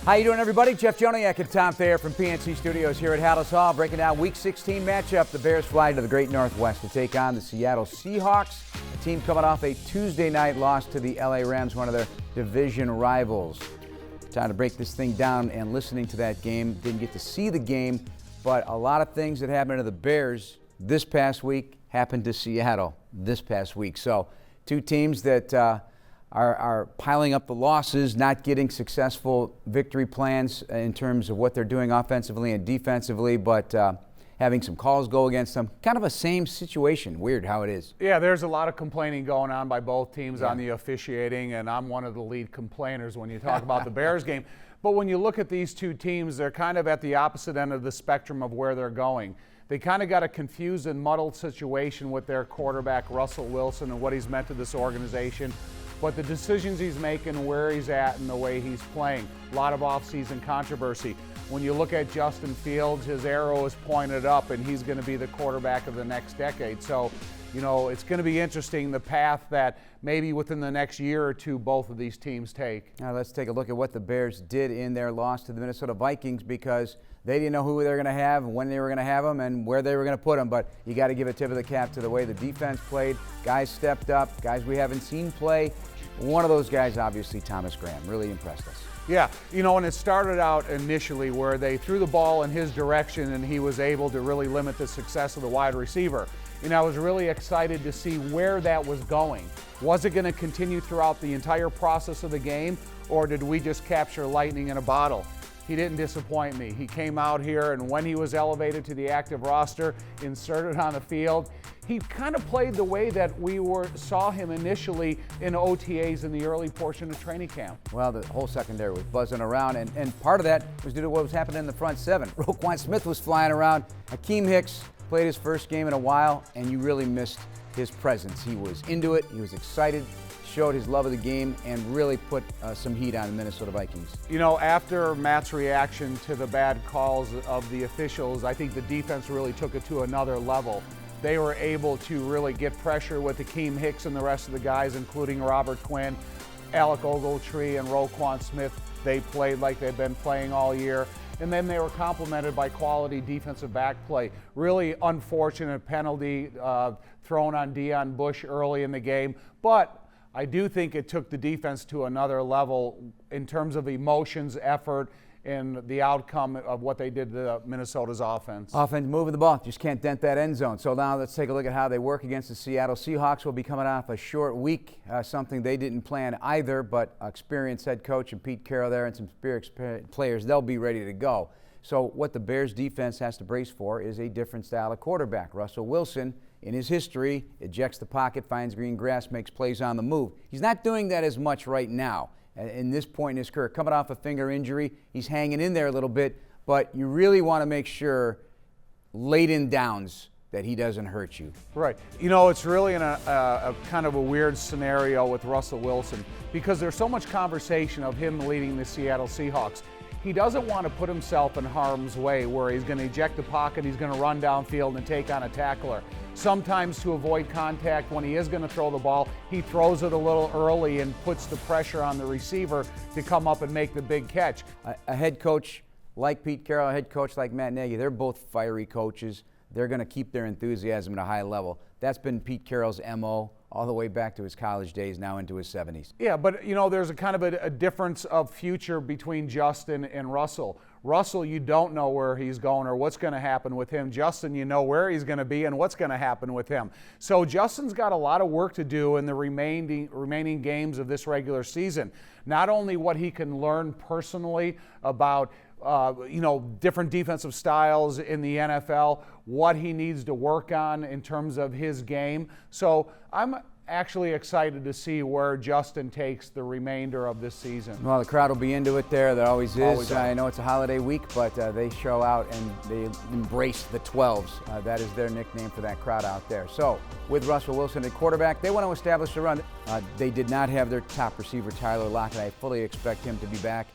How you doing, everybody? Jeff Joniak and Tom Thayer from PNC Studios here at Hallis Hall, breaking down Week 16 matchup. The Bears fly to the Great Northwest to take on the Seattle Seahawks, a team coming off a Tuesday night loss to the LA Rams, one of their division rivals. Time to break this thing down and listening to that game. Didn't get to see the game, but a lot of things that happened to the Bears this past week happened to Seattle this past week. So two teams that are piling up the losses, not getting successful victory plans in terms of what they're doing offensively and defensively, but having some calls go against them. Kind of a same situation. Weird how it is. Yeah, there's a lot of complaining going on by both teams on the officiating, and I'm one of the lead complainers when you talk about the Bears game. But when you look at these two teams, they're kind of at the opposite end of the spectrum of where they're going. They kind of got a confused and muddled situation with their quarterback, Russell Wilson, and what he's meant to this organization. But the decisions he's making, where he's at, and the way he's playing. A lot of offseason controversy. When you look at Justin Fields, his arrow is pointed up, and he's going to be the quarterback of the next decade. So, you know, it's going to be interesting, the path that maybe within the next year or two both of these teams take. Now let's take a look at what the Bears did in their loss to the Minnesota Vikings, because they didn't know who they were going to have, when they were going to have them, and where they were going to put them. But you got to give a tip of the cap to the way the defense played. Guys stepped up, guys we haven't seen play. One of those guys, obviously, Thomas Graham, really impressed us. Yeah, you know, and it started out initially where they threw the ball in his direction and he was able to really limit the success of the wide receiver. And I was really excited to see where that was going. Was it going to continue throughout the entire process of the game, or did we just capture lightning in a bottle? He didn't disappoint me. He came out here, and when he was elevated to the active roster, inserted on the field, he kind of played the way that we saw him initially in OTAs in the early portion of training camp. Well, the whole secondary was buzzing around, and part of that was due to what was happening in the front seven. Roquan Smith was flying around. Hakeem Hicks played his first game in a while, and you really missed his presence. He was into it. He was excited. Showed his love of the game and really put some heat on the Minnesota Vikings. You know, after Matt's reaction to the bad calls of the officials, I think the defense really took it to another level. They were able to really get pressure with Hakeem Hicks and the rest of the guys, including Robert Quinn, Alec Ogletree, and Roquan Smith. They played like they've been playing all year. And then they were complemented by quality defensive back play. Really unfortunate penalty thrown on Deion Bush early in the game. But I do think it took the defense to another level in terms of emotions, effort, and the outcome of what they did to Minnesota's offense. Offense moving the ball, just can't dent that end zone. So now let's take a look at how they work against the Seattle Seahawks. Will be coming off a short week, something they didn't plan either, but experienced head coach and Pete Carroll there and some experienced players, they'll be ready to go. So what the Bears defense has to brace for is a different style of quarterback. Russell Wilson, in his history, ejects the pocket, finds green grass, makes plays on the move. He's not doing that as much right now. In this point in his career, coming off a finger injury, he's hanging in there a little bit, but you really want to make sure late in downs that he doesn't hurt you. Right. You know, it's really in a kind of a weird scenario with Russell Wilson, because there's so much conversation of him leading the Seattle Seahawks. He doesn't want to put himself in harm's way where he's going to eject the pocket, he's going to run downfield and take on a tackler. Sometimes to avoid contact, when he is going to throw the ball, he throws it a little early and puts the pressure on the receiver to come up and make the big catch. A head coach like Pete Carroll, a head coach like Matt Nagy, they're both fiery coaches. They're going to keep their enthusiasm at a high level. That's been Pete Carroll's MO all the way back to his college days, now into his 70s. Yeah, but, you know, there's a kind of a difference of future between Justin and Russell. Russell, you don't know where he's going or what's going to happen with him. Justin, you know where he's going to be and what's going to happen with him. So Justin's got a lot of work to do in the remaining games of this regular season. Not only what he can learn personally about different defensive styles in the NFL, what he needs to work on in terms of his game. So I'm actually excited to see where Justin takes the remainder of this season. Well, the crowd will be into it there. There always is. Always I know it's a holiday week, but they show out and they embrace the 12s. That is their nickname for that crowd out there. So with Russell Wilson at quarterback, they want to establish a run. They did not have their top receiver, Tyler Lockett. I fully expect him to be back.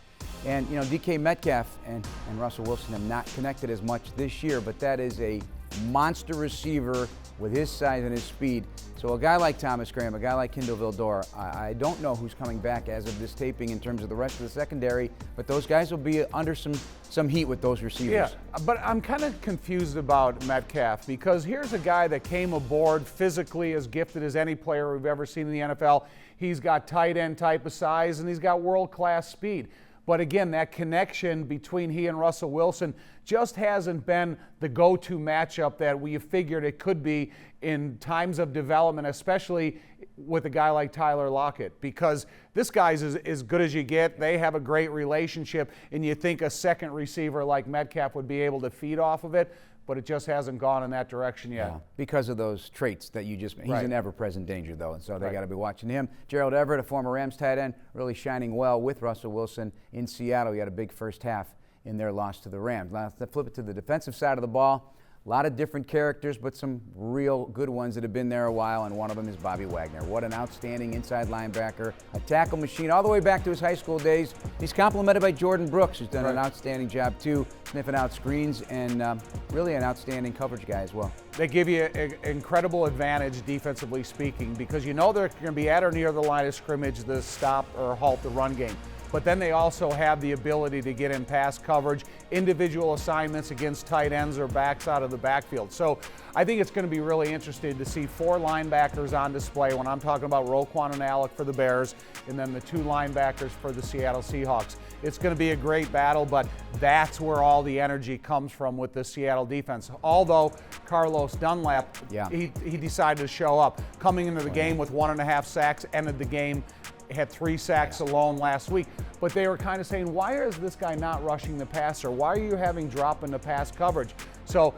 And, you know, DK Metcalf and Russell Wilson have not connected as much this year, but that is a monster receiver with his size and his speed. So a guy like Thomas Graham, a guy like Kindle Vildor, I don't know who's coming back as of this taping in terms of the rest of the secondary, but those guys will be under some heat with those receivers. Yeah, but I'm kind of confused about Metcalf, because here's a guy that came aboard physically as gifted as any player we've ever seen in the NFL. He's got tight end type of size, and he's got world-class speed. But again, that connection between he and Russell Wilson just hasn't been the go-to matchup that we figured it could be in times of development, especially with a guy like Tyler Lockett, because this guy's as good as you get. They have a great relationship, and you think a second receiver like Metcalf would be able to feed off of it, but it just hasn't gone in that direction yet. Yeah, because of those traits that you just mentioned. He's Right. an ever-present danger, though, and so they got to be watching him. Gerald Everett, a former Rams tight end, really shining well with Russell Wilson in Seattle. He had a big first half in their loss to the Rams. Now, let's flip it to the defensive side of the ball. A lot of different characters, but some real good ones that have been there a while, and one of them is Bobby Wagner. What an outstanding inside linebacker, a tackle machine all the way back to his high school days. He's complimented by Jordan Brooks, who's done an outstanding job too, sniffing out screens, and really an outstanding coverage guy as well. They give you an incredible advantage defensively speaking, because you know they're going to be at or near the line of scrimmage to stop or halt the run game. But then they also have the ability to get in pass coverage, individual assignments against tight ends or backs out of the backfield. So I think it's going to be really interesting to see 4 linebackers on display when I'm talking about Roquan and Alec for the Bears, and then the 2 linebackers for the Seattle Seahawks. It's going to be a great battle, but that's where all the energy comes from with the Seattle defense. Although Carlos Dunlap, he decided to show up. Coming into the game with 1.5 sacks, ended the game, had 3 sacks alone last week. But they were kind of saying, why is this guy not rushing the passer? Why are you having drop in the pass coverage? So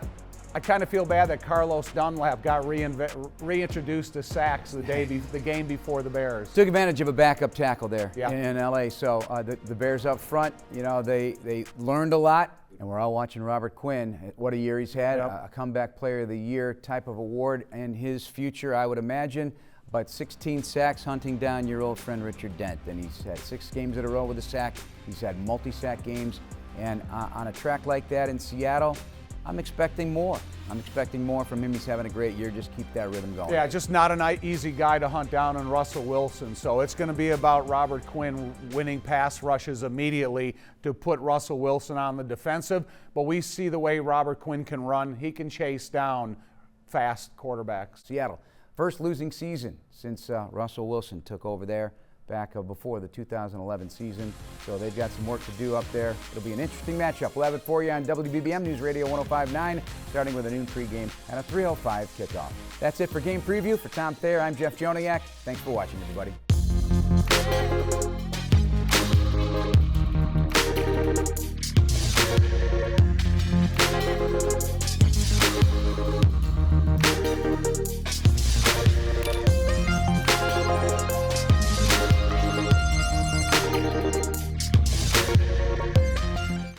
I kind of feel bad that Carlos Dunlap got reintroduced to sacks the game before the Bears. Took advantage of a backup tackle there in LA. So the Bears up front, you know, they learned a lot. And we're all watching Robert Quinn. What a year he's had, a comeback player of the year type of award in his future, I would imagine. But 16 sacks hunting down your old friend Richard Dent. And he's had 6 games in a row with a sack. He's had multi-sack games. And on a track like that in Seattle, I'm expecting more. I'm expecting more from him. He's having a great year. Just keep that rhythm going. Yeah, just not an easy guy to hunt down in Russell Wilson. So it's going to be about Robert Quinn winning pass rushes immediately to put Russell Wilson on the defensive. But we see the way Robert Quinn can run. He can chase down fast quarterbacks. Seattle, first losing season since Russell Wilson took over there back before the 2011 season. So they've got some work to do up there. It'll be an interesting matchup. We'll have it for you on WBBM News Radio 105.9, starting with a noon pregame and a 3:05 kickoff. That's it for Game Preview. For Tom Thayer, I'm Jeff Joniak. Thanks for watching, everybody.